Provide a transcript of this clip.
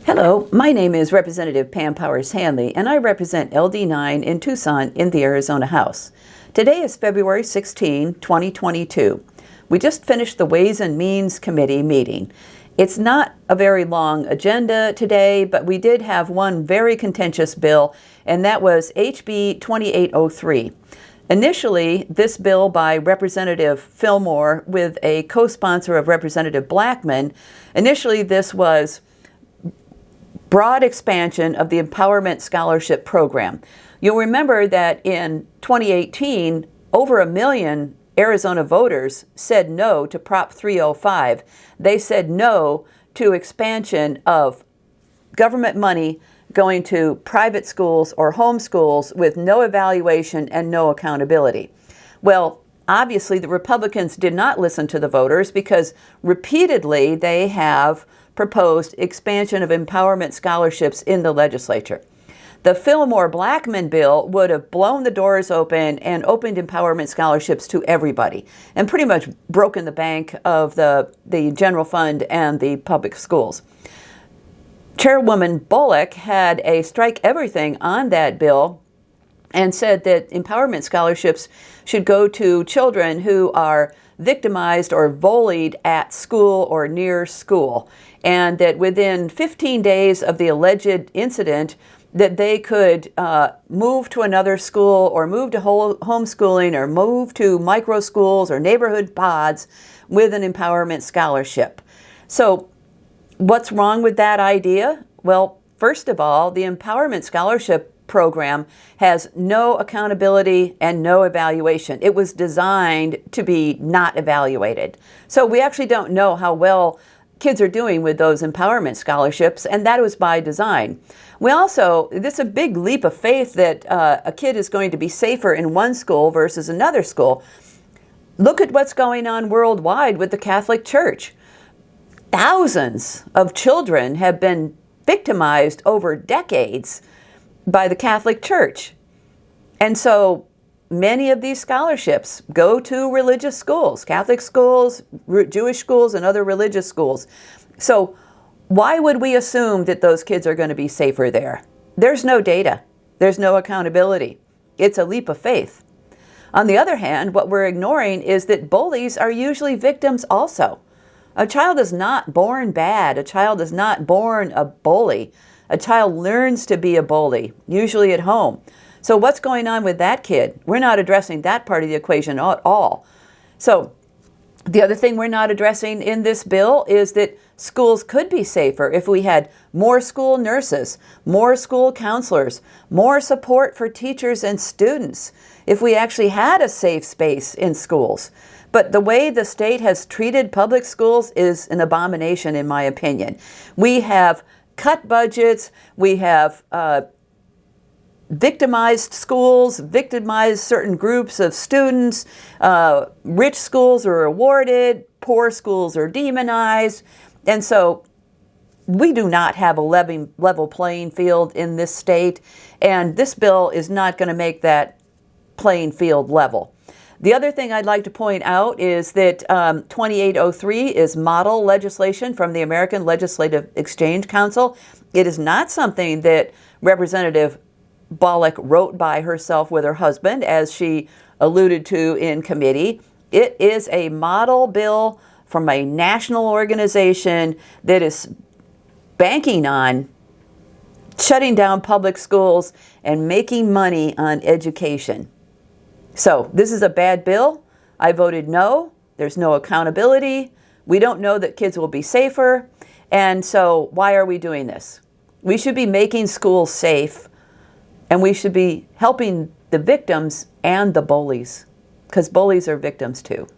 Hello, my name is Representative Pam Powers-Hanley, and I represent LD9 in Tucson in the Arizona House. Today is February 16, 2022. We just finished the Ways and Means Committee meeting. It's not a very long agenda today, but we did have one very contentious bill, and that was HB 2803. Initially, this bill by Representative Fillmore with a co-sponsor of Representative Blackman, initially this was broad expansion of the Empowerment Scholarship Program. You'll remember that in 2018, over 1 million Arizona voters said no to Prop 305. They said no to expansion of government money going to private schools or home schools with no evaluation and no accountability. Well, obviously the Republicans did not listen to the voters because repeatedly they have proposed expansion of empowerment scholarships in the legislature. The Fillmore-Blackman bill would have blown the doors open and opened empowerment scholarships to everybody and pretty much broken the bank of the general fund and the public schools. Chairwoman Bolick had a strike everything on that bill and said that empowerment scholarships should go to children who are victimized or bullied at school or near school, and that within 15 days of the alleged incident that they could move to another school or move to homeschooling or move to micro schools or neighborhood pods with an empowerment scholarship. So what's wrong with that idea? Well, first of all, the empowerment scholarship program has no accountability and no evaluation. It was designed to be not evaluated. So we actually don't know how well kids are doing with those empowerment scholarships, and that was by design. We also, this is a big leap of faith that a kid is going to be safer in one school versus another school. Look at what's going on worldwide with the Catholic Church. Thousands of children have been victimized over decades by the Catholic Church. And so many of these scholarships go to religious schools, Catholic schools, Jewish schools, and other religious schools. So why would we assume that those kids are going to be safer there? There's no data. There's no accountability. It's a leap of faith. On the other hand, what we're ignoring is that bullies are usually victims also. A child is not born bad. A child is not born a bully. A child learns to be a bully, usually at home. So what's going on with that kid? We're not addressing that part of the equation at all. So the other thing we're not addressing in this bill is that schools could be safer if we had more school nurses, more school counselors, more support for teachers and students, if we actually had a safe space in schools. But the way the state has treated public schools is an abomination, in my opinion. We have cut budgets, we have victimized schools, victimized certain groups of students. Rich schools are rewarded, poor schools are demonized. And so we do not have a level playing field in this state, and this bill is not going to make that playing field level. The other thing I'd like to point out is that 2803 is model legislation from the American Legislative Exchange Council. It is not something that Representative Bolick wrote by herself with her husband, as she alluded to in committee. It is a model bill from a national organization that is banking on shutting down public schools and making money on education. So this is a bad bill. I voted no. There's no accountability. We don't know that kids will be safer. And so why are we doing this? We should be making schools safe, and we should be helping the victims and the bullies, because bullies are victims too.